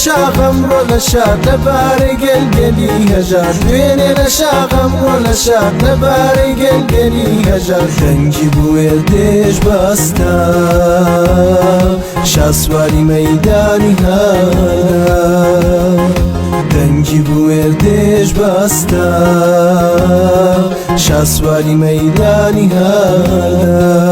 شاغم ولا شاد لباري قلقلي هجار دويني لشاغم ولا شاد لباري قلقلي هجار دنجي بورديش باستا شاسواري ميداني هانا دنجي بورديش باستا شاسواري ميداني هانا